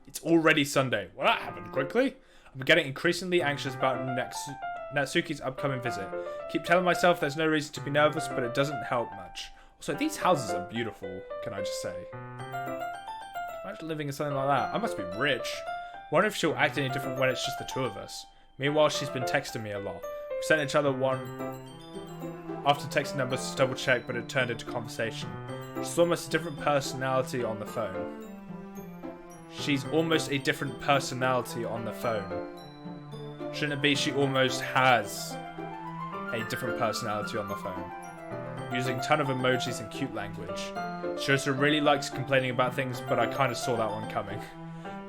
It's already Sunday. Well, that happened quickly. I'm getting increasingly anxious about Natsuki's upcoming visit. Keep telling myself there's no reason to be nervous, but it doesn't help much. Also, these houses are beautiful, can I just say. Imagine living in something like that. I must be rich. Wonder if she'll act any different when it's just the two of us. Meanwhile, she's been texting me a lot. We sent each other one after texting numbers to double check, but it turned into conversation. She's almost a different personality on the phone. Shouldn't it be she almost has a different personality on the phone? Using a ton of emojis and cute language. She also really likes complaining about things, but I kind of saw that one coming.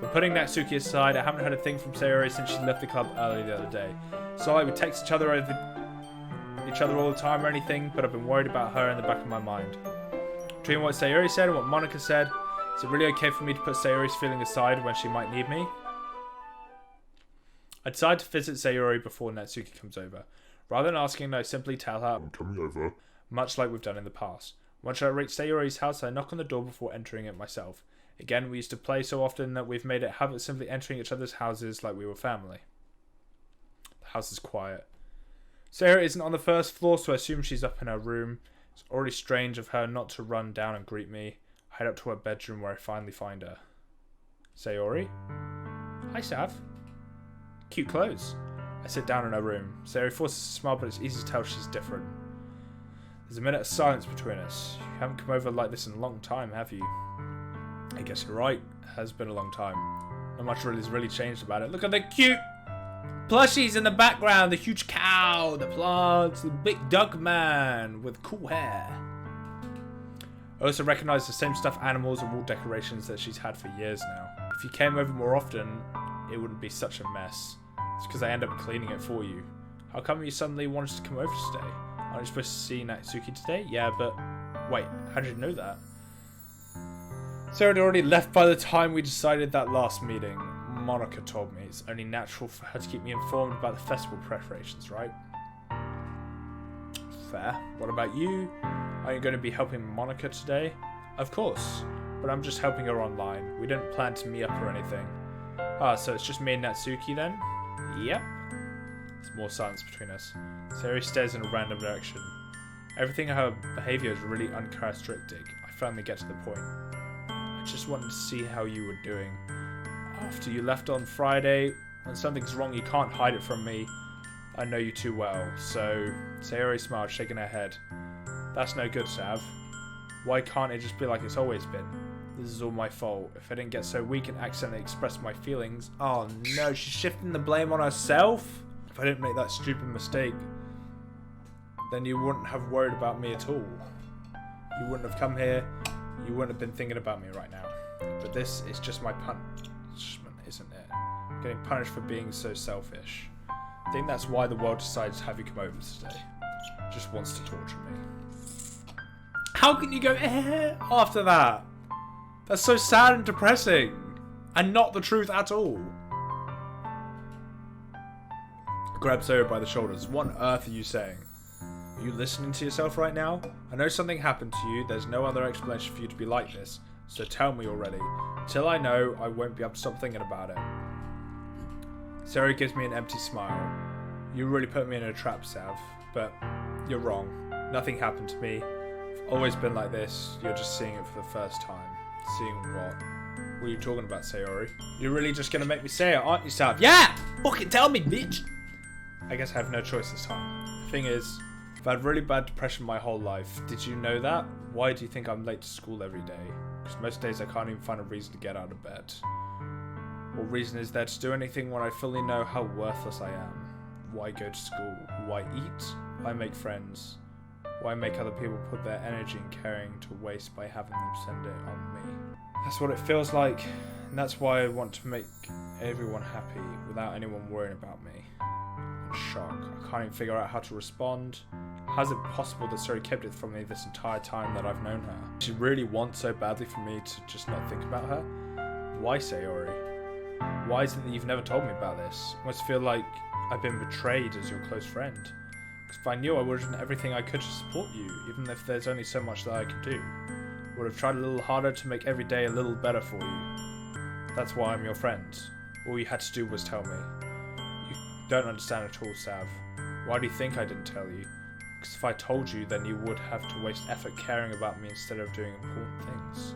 But putting Natsuki aside, I haven't heard a thing from Sayori since she left the club early the other day. It's not like we text each other all the time or anything, but I've been worried about her in the back of my mind. Between what Sayori said and what Monica said, is it really okay for me to put Sayori's feeling aside when she might need me? I decide to visit Sayori before Natsuki comes over. Rather than asking, I simply tell her I'm coming over, much like we've done in the past. Once I reach Sayori's house, I knock on the door before entering it myself. Again, we used to play so often that we've made it a habit of simply entering each other's houses like we were family. The house is quiet. Sayori isn't on the first floor, so I assume she's up in her room. It's already strange of her not to run down and greet me. I head up to her bedroom where I finally find her. Sayori? Hi, Sav. Cute clothes. I sit down in her room. Sayori forces a smile, but it's easy to tell she's different. There's a minute of silence between us. You haven't come over like this in a long time, have you? I guess you're right. It has been a long time. Not much has really changed about it. Look at the cute plushies in the background. The huge cow, the plants, the big duck man with cool hair. I also recognise the same stuffed animals and wall decorations that she's had for years now. If you came over more often, it wouldn't be such a mess. It's because I end up cleaning it for you. How come you suddenly wanted to come over today? Aren't you supposed to see Natsuki today? Yeah, but wait, how did you know that? Sarah had already left by the time we decided that last meeting. Monica told me it's only natural for her to keep me informed about the festival preparations, right? Fair. What about you? Are you going to be helping Monica today? Of course, but I'm just helping her online. We didn't plan to meet up or anything. Ah, so it's just me and Natsuki then? Yep. There's more silence between us. Sayori stares in a random direction. Everything in her behaviour is really uncharacteristic. I finally get to the point. I just wanted to see how you were doing. After you left on Friday, when something's wrong, you can't hide it from me. I know you too well. So, Sayori smiled, shaking her head. That's no good, Sav. Why can't it just be like it's always been? This is all my fault. If I didn't get so weak and accidentally express my feelings... Oh no, she's shifting the blame on herself? If I didn't make that stupid mistake, then you wouldn't have worried about me at all. You wouldn't have come here. You wouldn't have been thinking about me right now. But this is just my punishment, isn't it? I'm getting punished for being so selfish. I think that's why the world decided to have you come over today. It just wants to torture me. How can you go after that? That's so sad and depressing. And not the truth at all. I grab Sarah by the shoulders. What on earth are you saying? Are you listening to yourself right now? I know something happened to you. There's no other explanation for you to be like this. So tell me already. Until I know, I won't be able to stop thinking about it. Sarah gives me an empty smile. You really put me in a trap, Sav. But you're wrong. Nothing happened to me. I've always been like this. You're just seeing it for the first time. Seeing what? What are you talking about, Sayori? You're really just gonna make me say it, aren't you, Sav? Yeah! Fucking tell me, bitch! I guess I have no choice this time. The thing is, I've had really bad depression my whole life. Did you know that? Why do you think I'm late to school every day? Because most days I can't even find a reason to get out of bed. What reason is there to do anything when I fully know how worthless I am? Why go to school? Why eat? Why make friends? Why make other people put their energy and caring to waste by having them send it on me? That's what it feels like, and that's why I want to make everyone happy without anyone worrying about me. I'm in shock. I can't even figure out how to respond. How is it possible that Sari kept it from me this entire time that I've known her? She really wants so badly for me to just not think about her? Why, Sayori? Why is it that you've never told me about this? It must feel like I've been betrayed as your close friend. Because if I knew, I would have done everything I could to support you, even if there's only so much that I can do. Would have tried a little harder to make every day a little better for you. That's why I'm your friend. All you had to do was tell me. You don't understand at all, Sav. Why do you think I didn't tell you? Because if I told you, then you would have to waste effort caring about me instead of doing important things.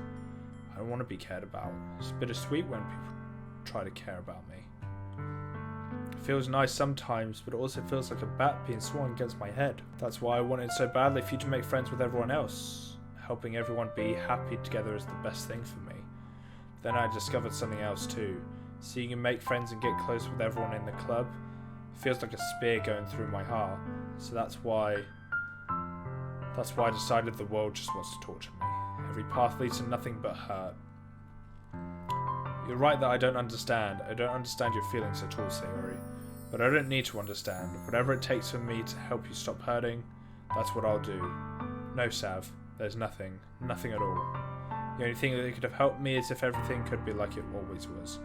I don't want to be cared about. It's bittersweet when people try to care about me. It feels nice sometimes, but it also feels like a bat being swung against my head. That's why I wanted so badly for you to make friends with everyone else. Helping everyone be happy together is the best thing for me. Then I discovered something else too. Seeing you make friends and get close with everyone in the club feels like a spear going through my heart. So that's why I decided the world just wants to torture me. Every path leads to nothing but hurt. You're right that I don't understand. I don't understand your feelings at all, Sayori. But I don't need to understand. Whatever it takes for me to help you stop hurting, that's what I'll do. No, Sav. There's nothing. Nothing at all. The only thing that could have helped me is if everything could be like it always was.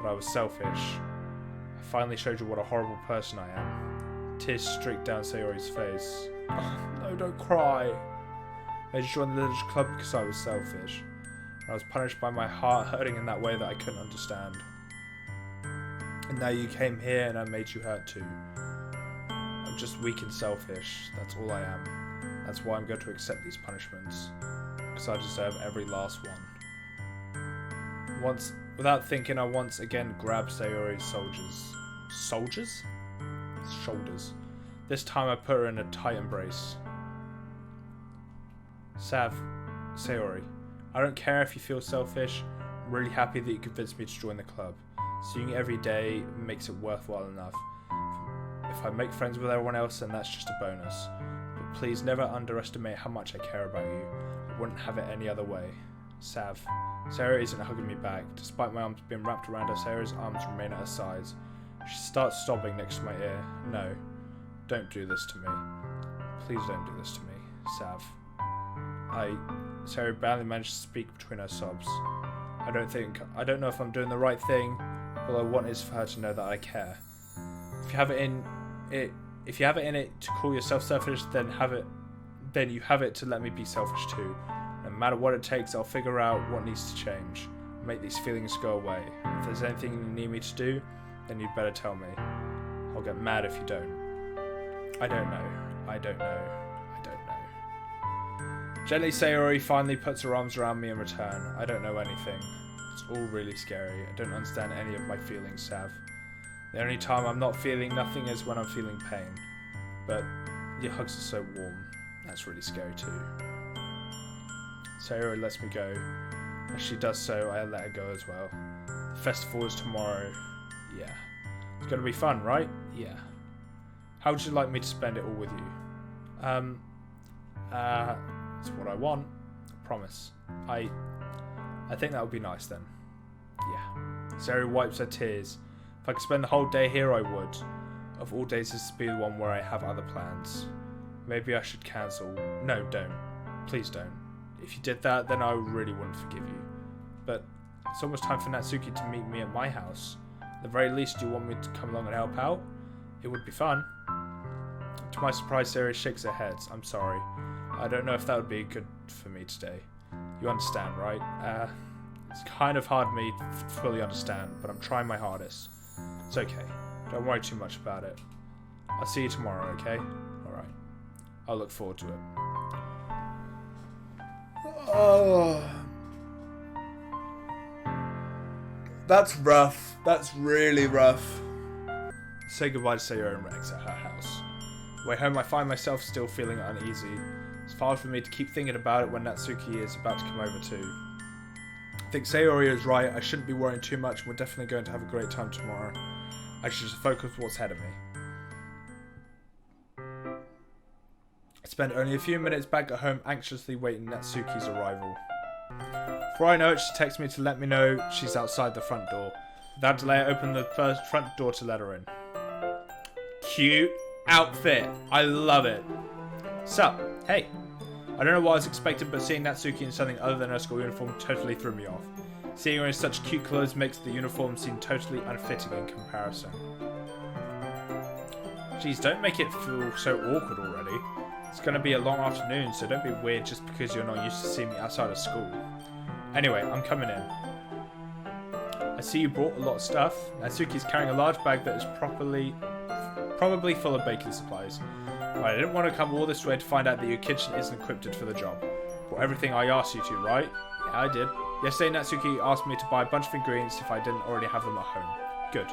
But I was selfish. I finally showed you what a horrible person I am. Tears streaked down Sayori's face. No, don't cry. I just joined the village club because I was selfish. I was punished by my heart hurting in that way that I couldn't understand. And now you came here and I made you hurt too. I'm just weak and selfish. That's all I am. That's why I'm going to accept these punishments. Because I deserve every last one. Without thinking, I once again grabbed Sayori's shoulders. This time I put her in a tight embrace. Sav, Sayori, I don't care if you feel selfish. I'm really happy that you convinced me to join the club. Seeing you every day makes it worthwhile enough. If I make friends with everyone else, then that's just a bonus. But please never underestimate how much I care about you. I wouldn't have it any other way. Sav. Sayori isn't hugging me back. Despite my arms being wrapped around her, Sayori's arms remain at her sides. She starts sobbing next to my ear. No. Don't do this to me. Please don't do this to me. Sav. Sayori barely managed to speak between her sobs. I don't know if I'm doing the right thing. All I want is for her to know that I care. If you have it in it to call yourself selfish, then you have it to let me be selfish too. No matter what it takes, I'll figure out what needs to change. Make these feelings go away. If there's anything you need me to do, then you'd better tell me. I'll get mad if you don't. I don't know. Gently, Sayori finally puts her arms around me in return. I don't know anything. It's all really scary. I don't understand any of my feelings, Sav. The only time I'm not feeling nothing is when I'm feeling pain. But your hugs are so warm. That's really scary too. Sayori lets me go. As she does so, I let her go as well. The festival is tomorrow. Yeah. It's gonna be fun, right? Yeah. How would you like me to spend it all with you? It's what I want. I promise. I think that would be nice then. Yeah. Sayori wipes her tears. If I could spend the whole day here, I would. Of all days, this would be the one where I have other plans. Maybe I should cancel. No, don't. Please don't. If you did that, then I really wouldn't forgive you. But it's almost time for Natsuki to meet me at my house. At the very least, do you want me to come along and help out? It would be fun. To my surprise, Sayori shakes her head. I'm sorry. I don't know if that would be good for me today. You understand, right? It's kind of hard for me to fully understand, but I'm trying my hardest. It's okay. Don't worry too much about it. I'll see you tomorrow, okay? Alright. I'll look forward to it. Oh. That's rough. That's really rough. Say goodbye to Sayori and Rex at her house. On the way home, I find myself still feeling uneasy. It's hard for me to keep thinking about it when Natsuki is about to come over too. I think Sayori is right. I shouldn't be worrying too much. We're definitely going to have a great time tomorrow. I should just focus on what's ahead of me. I spent only a few minutes back at home anxiously waiting Natsuki's arrival. Before I know it, she texts me to let me know she's outside the front door. Without delay, I open the first front door to let her in. Cute outfit. I love it. Sup? Hey. I don't know what I was expecting, but seeing Natsuki in something other than her school uniform totally threw me off. Seeing her in such cute clothes makes the uniform seem totally unfitting in comparison. Jeez, don't make it feel so awkward already. It's going to be a long afternoon, so don't be weird just because you're not used to seeing me outside of school. Anyway, I'm coming in. I see you brought a lot of stuff. Natsuki's carrying a large bag that is probably full of baking supplies. Right, I didn't want to come all this way to find out that your kitchen isn't equipped for the job. Brought everything I asked you to, right? Yeah, I did. Yesterday, Natsuki asked me to buy a bunch of ingredients if I didn't already have them at home. Good.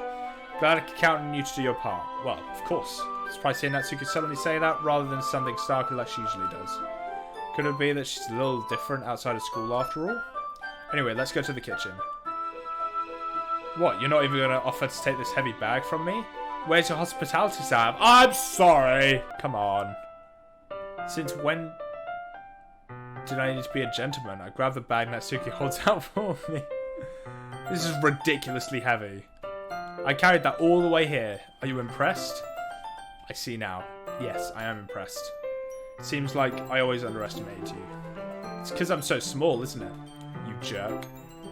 Glad I could count on you to do your part. Well, of course. Surprised to hear Natsuki suddenly say that rather than something starkly like she usually does. Could it be that she's a little different outside of school after all? Anyway, let's go to the kitchen. What, you're not even going to offer to take this heavy bag from me? Where's your hospitality, Sam? I'm sorry! Come on. Since when did I need to be a gentleman? I grab the bag Natsuki holds out for me. This is ridiculously heavy. I carried that all the way here. Are you impressed? I see now. Yes, I am impressed. It seems like I always underestimated you. It's because I'm so small, isn't it? You jerk.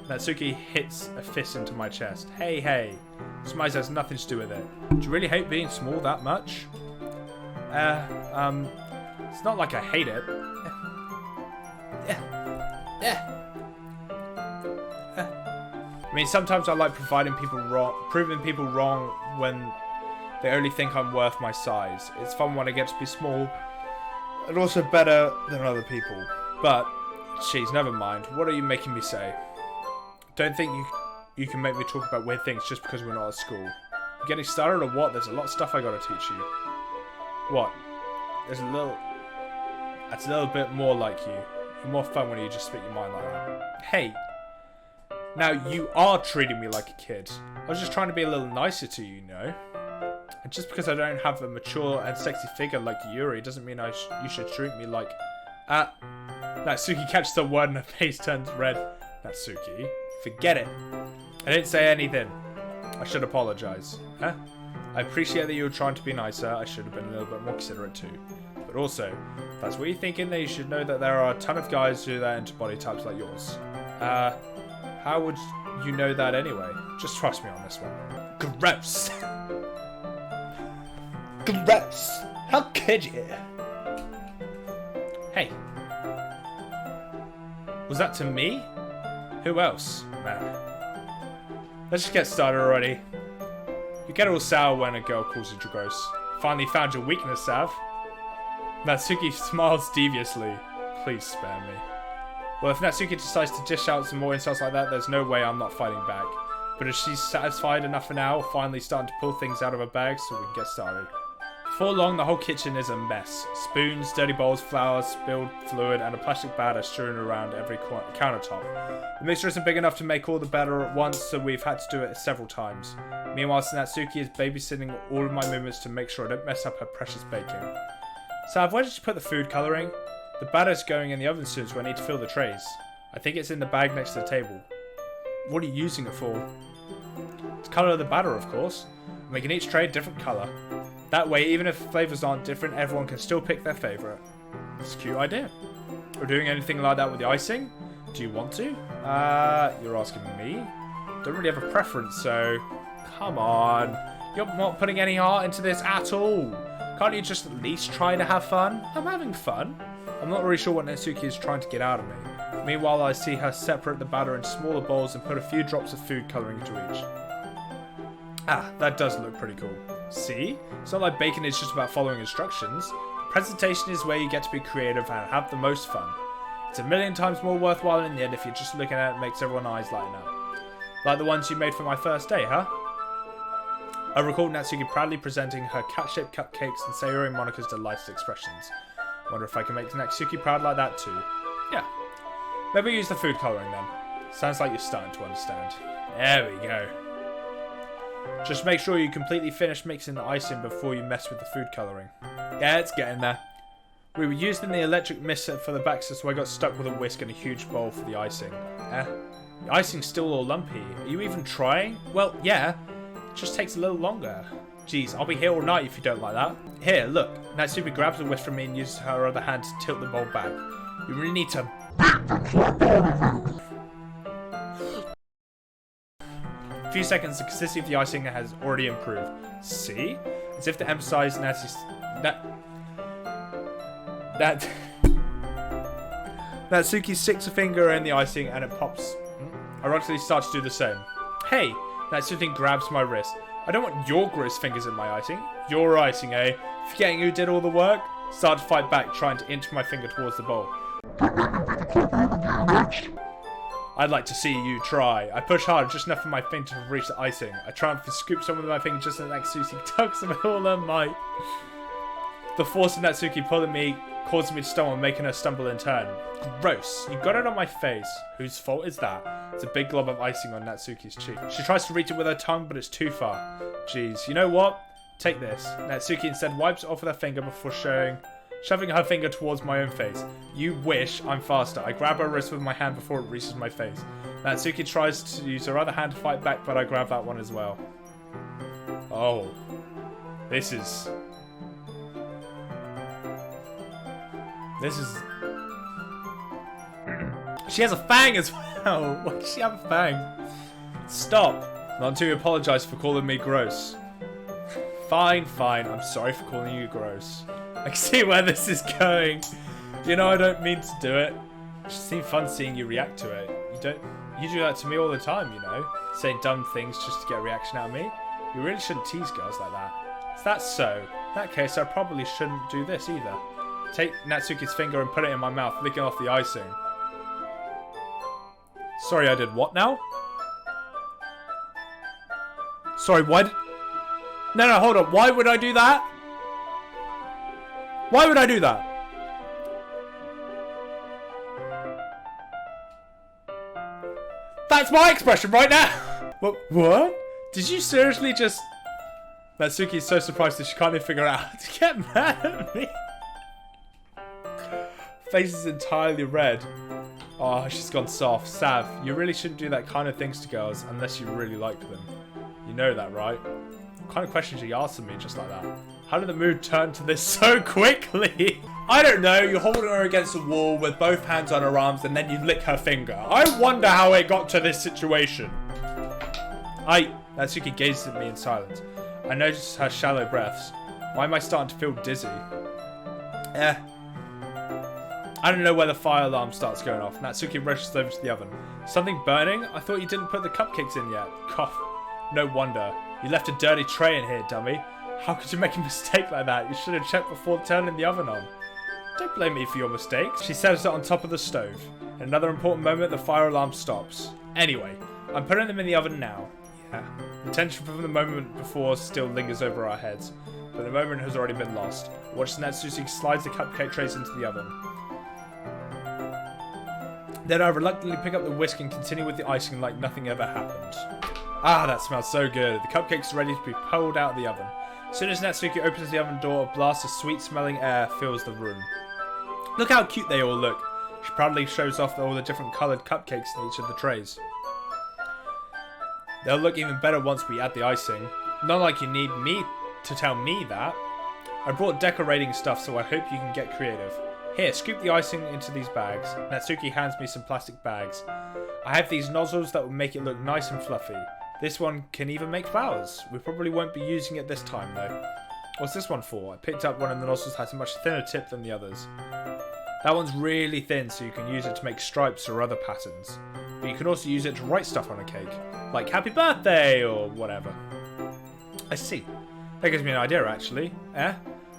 Natsuki hits a fist into my chest. Hey, hey. Smize has nothing to do with it. Do you really hate being small that much? It's not like I hate it. I mean, sometimes I like proving people wrong when they only think I'm worth my size. It's fun when I get to be small, and also better than other people. But, jeez, never mind. What are you making me say? Don't think you can make me talk about weird things just because we're not at school. You getting started or what? There's a lot of stuff I gotta teach you. What? That's a little bit more like you. You're more fun when you just spit your mind like that. Hey! Now, you are treating me like a kid. I was just trying to be a little nicer to you, you know? And just because I don't have a mature and sexy figure like Yuri doesn't mean you should treat me like... Natsuki catches the word and her face turns red. Natsuki, forget it. I didn't say anything. I should apologize. Huh? I appreciate that you were trying to be nicer. I should have been a little bit more considerate too. But also, if that's what you're thinking, then you should know that there are a ton of guys who are into body types like yours. How would you know that anyway? Just trust me on this one. Gross. Gross. How could you? Hey. Was that to me? Who else? Man. Let's just get started already. You get all sour when a girl calls you gross. Finally found your weakness, Sav. Natsuki smiles deviously. Please spare me. Well, if Natsuki decides to dish out some more insults like that, there's no way I'm not fighting back. But if she's satisfied enough for now, finally starting to pull things out of her bag so we can get started. Before long, the whole kitchen is a mess. Spoons, dirty bowls, flour, spilled fluid, and a plastic batter strewn around every countertop. The mixture isn't big enough to make all the batter at once, so we've had to do it several times. Meanwhile, Natsuki is babysitting all of my movements to make sure I don't mess up her precious baking. Sav, where did you put the food colouring? The batter's going in the oven soon, so I need to fill the trays. I think it's in the bag next to the table. What are you using it for? To colour the batter, of course. I'm making each tray a different colour. That way, even if flavours aren't different, everyone can still pick their favourite. It's a cute idea. We're doing anything like that with the icing? Do you want to? You're asking me? Don't really have a preference, so... Come on. You're not putting any heart into this at all. Can't you just at least try to have fun? I'm having fun. I'm not really sure what Natsuki is trying to get out of me. Meanwhile, I see her separate the batter into smaller bowls and put a few drops of food colouring into each. Ah, that does look pretty cool. See? It's not like baking is just about following instructions. Presentation is where you get to be creative and have the most fun. It's a million times more worthwhile in the end if you're just looking at it and makes everyone's eyes lighten up. Like the ones you made for my first day, huh? I recall Natsuki proudly presenting her cat-shaped cupcakes and Sayori Monika's delighted expressions. Wonder if I can make Natsuki proud like that too. Yeah. Maybe use the food colouring then. Sounds like you're starting to understand. There we go. Just make sure you completely finish mixing the icing before you mess with the food colouring. Yeah, it's getting there. We were using the electric mixer for the backster, so I got stuck with a whisk and a huge bowl for the icing. The icing's still all lumpy. Are you even trying? Well, yeah. It just takes a little longer. Jeez, I'll be here all night if you don't like that. Here, look. Natsuki grabs a whisk from me and uses her other hand to tilt the bowl back. You really need to... A few seconds, the consistency of the icing has already improved. See? As if to emphasize Natsuki sticks a finger in the icing and it pops. Ironically starts to do the same. Hey! Natsuki grabs my wrist. I don't want your gross fingers in my icing. Your icing, eh? Forgetting who did all the work? Start to fight back, trying to inch my finger towards the bowl. I'd like to see you try. I push hard, just enough for my finger to reach the icing. I triumph and scoop some with my finger just as Natsuki tugs with all her might. The force of Natsuki pulling me causes me to stumble, making her stumble in turn. Gross. You got it on my face. Whose fault is that? It's a big glob of icing on Natsuki's cheek. She tries to reach it with her tongue, but it's too far. Jeez. You know what? Take this. Natsuki instead wipes it off with her finger before shoving her finger towards my own face. You wish. I'm faster. I grab her wrist with my hand before it reaches my face. Natsuki tries to use her other hand to fight back, but I grab that one as well. Oh. This is... She has a fang as well! Why does she have a fang? Stop! Not to apologise for calling me gross. Fine. I'm sorry for calling you gross. I can see where this is going. You know I don't mean to do it. It just seemed fun seeing you react to it. You do that to me all the time, you know? Saying dumb things just to get a reaction out of me. You really shouldn't tease girls like that. Is that so? In that case, I probably shouldn't do this either. Take Natsuki's finger and put it in my mouth, licking off the icing. Sorry, I did what now? Sorry, why did... No, hold on. Why would I do that? Why would I do that? That's my expression right now! What? Did you seriously just... Natsuki is so surprised that she can't even figure out how to get mad at me. Face is entirely red. Oh, she's gone soft. Sav, you really shouldn't do that kind of things to girls unless you really like them. You know that, right? What kind of questions are you asking me just like that? How did the mood turn to this so quickly? I don't know, you're holding her against a wall with both hands on her arms and then you lick her finger. I wonder how it got to this situation. Natsuki gazes at me in silence. I notice her shallow breaths. Why am I starting to feel dizzy? I don't know where the fire alarm starts going off. Natsuki rushes over to the oven. Something burning? I thought you didn't put the cupcakes in yet. Cough. No wonder. You left a dirty tray in here, dummy. How could you make a mistake like that? You should have checked before turning the oven on. Don't blame me for your mistakes. She sets it on top of the stove. In another important moment, the fire alarm stops. Anyway, I'm putting them in the oven now. Yeah. The tension from the moment before still lingers over our heads, but the moment has already been lost. Watch Natsuki slides the cupcake trays into the oven. Then I reluctantly pick up the whisk and continue with the icing like nothing ever happened. Ah, that smells so good. The cupcakes are ready to be pulled out of the oven. As soon as Natsuki opens the oven door, a blast of sweet-smelling air fills the room. Look how cute they all look. She proudly shows off all the different coloured cupcakes in each of the trays. They'll look even better once we add the icing. Not like you need me to tell me that. I brought decorating stuff, so I hope you can get creative. Here, scoop the icing into these bags. Natsuki hands me some plastic bags. I have these nozzles that will make it look nice and fluffy. This one can even make flowers. We probably won't be using it this time though. What's this one for? I picked up one and the nozzles has a much thinner tip than the others. That one's really thin, so you can use it to make stripes or other patterns. But you can also use it to write stuff on a cake. Like happy birthday or whatever. I see. That gives me an idea actually.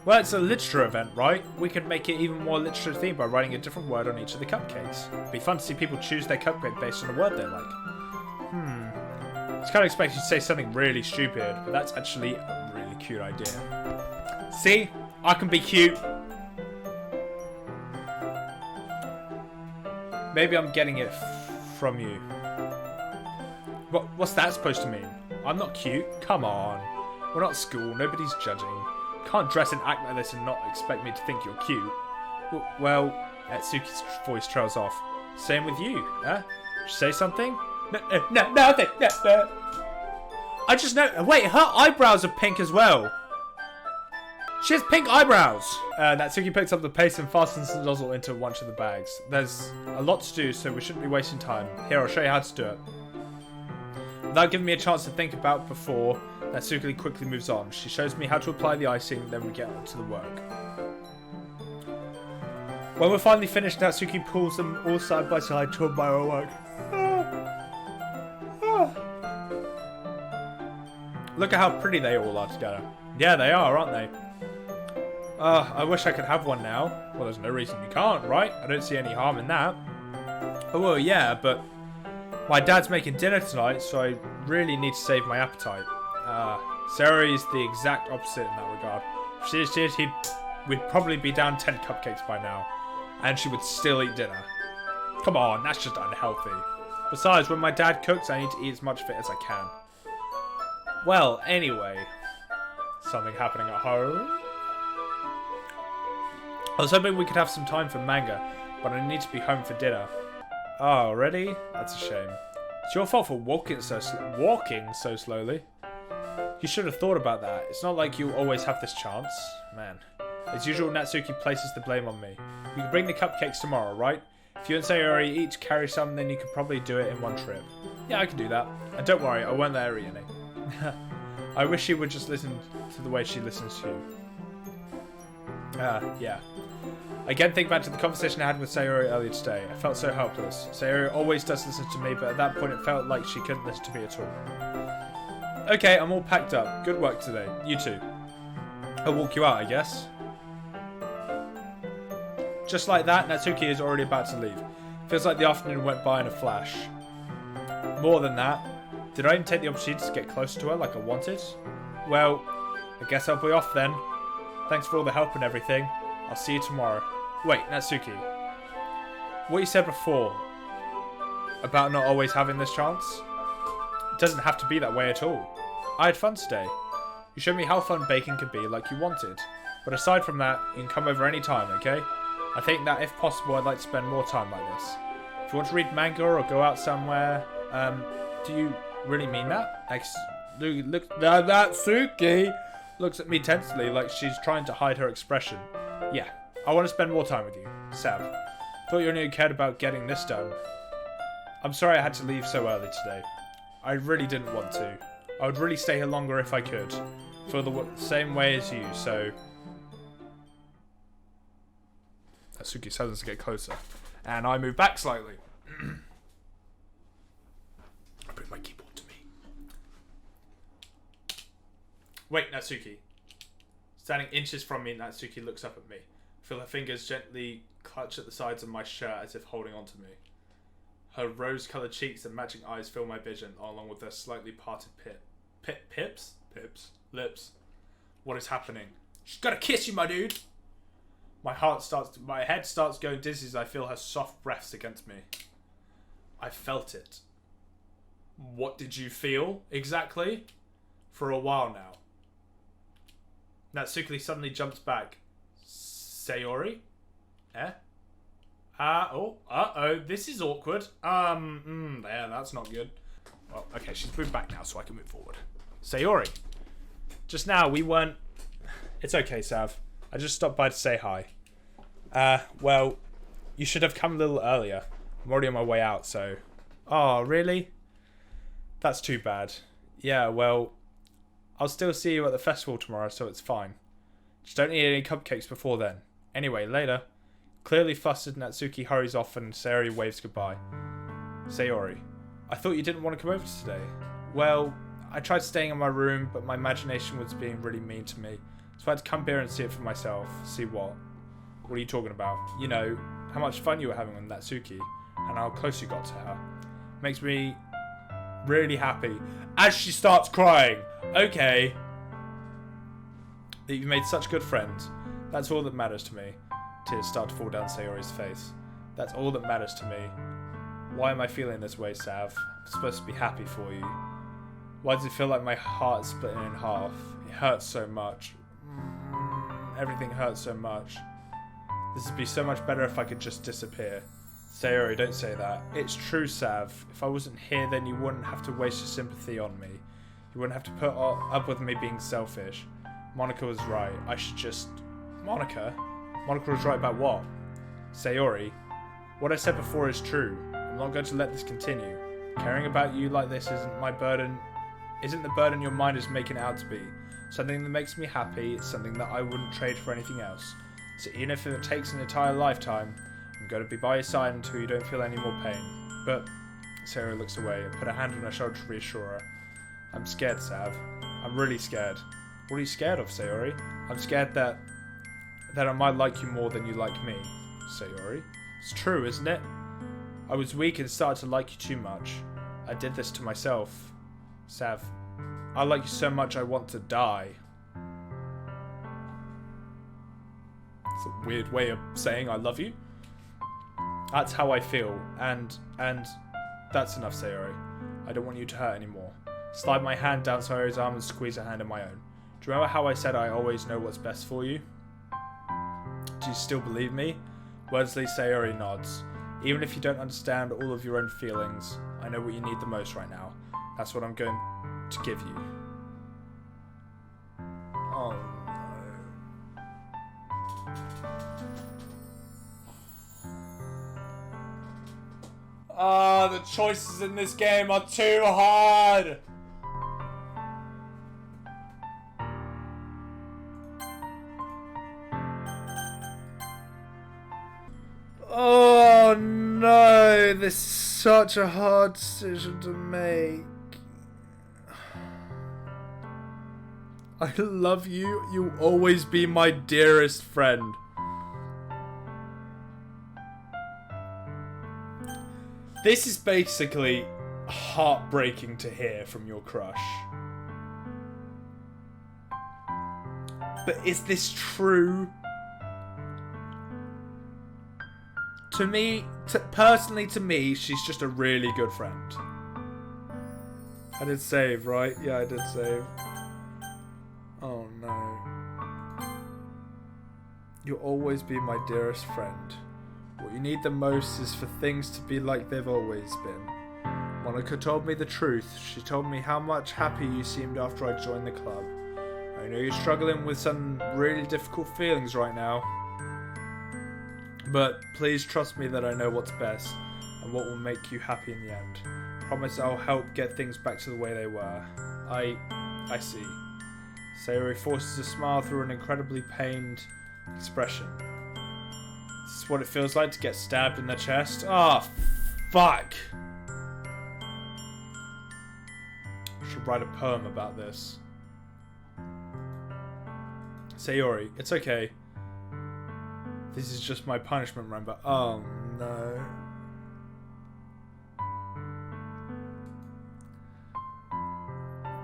Well, it's a literature event, right? We could make it even more literature themed by writing a different word on each of the cupcakes. It'd be fun to see people choose their cupcake based on a word they like. I was kind of expecting you to say something really stupid, but that's actually a really cute idea. See? I can be cute. Maybe I'm getting it from you. What's that supposed to mean? I'm not cute? Come on. We're not at school. Nobody's judging. You can't dress and act like this and not expect me to think you're cute. Well, Natsuki's voice trails off. Same with you, huh? Say something? Nothing. I just know. Wait, her eyebrows are pink as well. She has pink eyebrows. Natsuki picks up the paste and fastens the nozzle into one of the bags. There's a lot to do, so we shouldn't be wasting time. Here, I'll show you how to do it. Without giving me a chance to think about before, Natsuki quickly moves on. She shows me how to apply the icing, then we get on to the work. When we're finally finished, Natsuki pulls them all side by side to admire our work. Look at how pretty they all are together. Yeah, they are, aren't they? I wish I could have one now. Well, there's no reason you can't, right? I don't see any harm in that. Oh, well, yeah, but my dad's making dinner tonight, so I really need to save my appetite. Sayori is the exact opposite in that regard. If she did, we'd probably be down 10 cupcakes by now, and she would still eat dinner. Come on, that's just unhealthy. Besides, when my dad cooks, I need to eat as much of it as I can. Well, anyway, something happening at home? I was hoping we could have some time for manga, but I need to be home for dinner. Oh, already? That's a shame. It's your fault for walking so slowly. You should have thought about that. It's not like you always have this chance. Man. As usual, Natsuki places the blame on me. You can bring the cupcakes tomorrow, right? If you and Sayori each carry some, then you could probably do it in one trip. Yeah, I can do that. And don't worry, I won't let her eat any. I wish she would just listen to the way she listens to you. Yeah. Again, think back to the conversation I had with Sayori earlier today. I felt so helpless. Sayori always does listen to me, but at that point it felt like she couldn't listen to me at all. Okay, I'm all packed up. Good work today. You too. I'll walk you out, I guess. Just like that, Natsuki is already about to leave. Feels like the afternoon went by in a flash. More than that, did I even take the opportunity to get closer to her like I wanted? Well, I guess I'll be off then. Thanks for all the help and everything. I'll see you tomorrow. Wait, Natsuki. What you said before about not always having this chance? It doesn't have to be that way at all. I had fun today. You showed me how fun baking could be like you wanted. But aside from that, you can come over any time, okay? I think that if possible, I'd like to spend more time like this. If you want to read manga or go out somewhere, do you really mean that? Natsuki looks at me tensely like she's trying to hide her expression. Yeah, I want to spend more time with you, Sav. Thought you only cared about getting this done. I'm sorry I had to leave so early today. I really didn't want to. I would really stay here longer if I could. Feel the same way as you, so... Natsuki tells us to get closer. And I move back slightly. I bring my keyboard to me. Wait, Natsuki. Standing inches from me, Natsuki looks up at me. I feel her fingers gently clutch at the sides of my shirt as if holding onto me. Her rose-coloured cheeks and matching eyes fill my vision, along with her slightly parted lips. What is happening? She's gotta kiss you, my dude! My head starts going dizzy as I feel her soft breaths against me. I felt it. What did you feel, exactly? For a while now. Natsuki suddenly jumps back. Sayori? Eh? Uh-oh, this is awkward. Yeah, that's not good. Well, okay, she's moved back now, so I can move forward. Sayori. Just now, we weren't... It's okay, Sav. I just stopped by to say hi. Well, you should have come a little earlier. I'm already on my way out, so... Oh, really? That's too bad. Yeah, well... I'll still see you at the festival tomorrow, so it's fine. Just don't eat any cupcakes before then. Anyway, later. Clearly flustered, Natsuki hurries off and Sayori waves goodbye. Sayori. I thought you didn't want to come over today. Well, I tried staying in my room, but my imagination was being really mean to me. So I had to come here and see it for myself. See what? What are you talking about? You know, how much fun you were having with Natsuki, and how close you got to her. Makes me really happy. As she starts crying. Okay. That you've made such good friends. That's all that matters to me. Tears start to fall down Sayori's face. That's all that matters to me. Why am I feeling this way, Sav? I'm supposed to be happy for you. Why does it feel like my heart is splitting in half? It hurts so much. Everything hurts so much. This would be so much better if I could just disappear. Sayori, don't say that. It's true, Sav. If I wasn't here, then you wouldn't have to waste your sympathy on me. You wouldn't have to put up with me being selfish. Monica was right. I should just... Monica? Monica was right about what? Sayori, what I said before is true. I'm not going to let this continue. Caring about you like this isn't my burden. Isn't the burden your mind is making it out to be. Something that makes me happy. It's something that I wouldn't trade for anything else. So even if it takes an entire lifetime, I'm going to be by your side until you don't feel any more pain. But Sayori looks away and put a hand on her shoulder to reassure her. I'm scared, Sav. I'm really scared. What are you scared of, Sayori? I'm scared that I might like you more than you like me, Sayori. It's true, isn't it? I was weak and started to like you too much. I did this to myself. Sav, I like you so much I want to die. It's a weird way of saying I love you. That's how I feel, and that's enough, Sayori. I don't want you to hurt anymore. Slide my hand down Sayori's arm and squeeze her hand in my own. Do you remember how I said I always know what's best for you? Do you still believe me? Wordsley Sayori nods. Even if you don't understand all of your own feelings, I know what you need the most right now. That's what I'm going to give you. Oh no. Ah, the choices in this game are too hard! Oh no, this is such a hard decision to make. I love you, you'll always be my dearest friend. This is basically heartbreaking to hear from your crush. But is this true? To me, personally to me, she's just a really good friend. I did save, right? Yeah, I did save. Oh no. You'll always be my dearest friend. What you need the most is for things to be like they've always been. Monica told me the truth. She told me how much happy you seemed after I joined the club. I know you're struggling with some really difficult feelings right now. But please trust me that I know what's best and what will make you happy in the end. Promise I'll help get things back to the way they were. I see. Sayori forces a smile through an incredibly pained expression. This is what it feels like to get stabbed in the chest. Ah, oh, fuck! I should write a poem about this. Sayori, it's okay. This is just my punishment, remember? Oh no.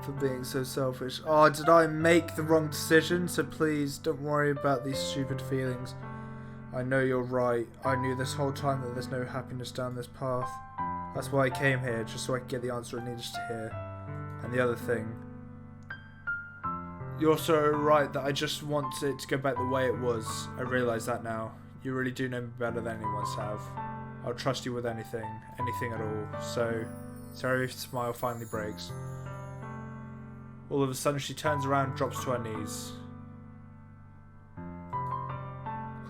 For being so selfish. Oh, did I make the wrong decision? So please don't worry about these stupid feelings. I know you're right. I knew this whole time that there's no happiness down this path. That's why I came here, just so I could get the answer I needed to hear. And the other thing. You're so right that I just want it to go back the way it was. I realise that now. You really do know me better than anyone's have. I'll trust you with anything at all. So, Sayori's smile finally breaks. All of a sudden she turns around and drops to her knees.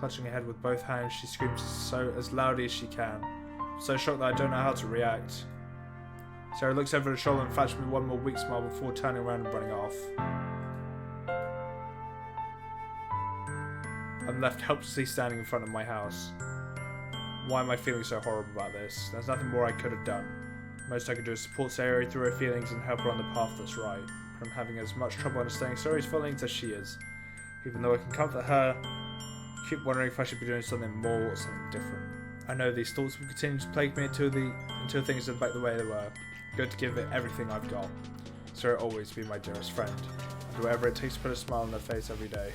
Clutching her head with both hands, she screams as loudly as she can. I'm so shocked that I don't know how to react. Sayori looks over her shoulder and flashes me one more weak smile before turning around and running off. I'm left helplessly standing in front of my house. Why am I feeling so horrible about this? There's nothing more I could have done. Most I could do is support Sayori through her feelings and help her on the path that's right. But I'm having as much trouble understanding Sayori's feelings as she is. Even though I can comfort her, I keep wondering if I should be doing something more or something different. I know these thoughts will continue to plague me until things are back the way they were. I'm going to give it everything I've got. Sayori will always be my dearest friend. I'll do whatever it takes to put a smile on her face every day.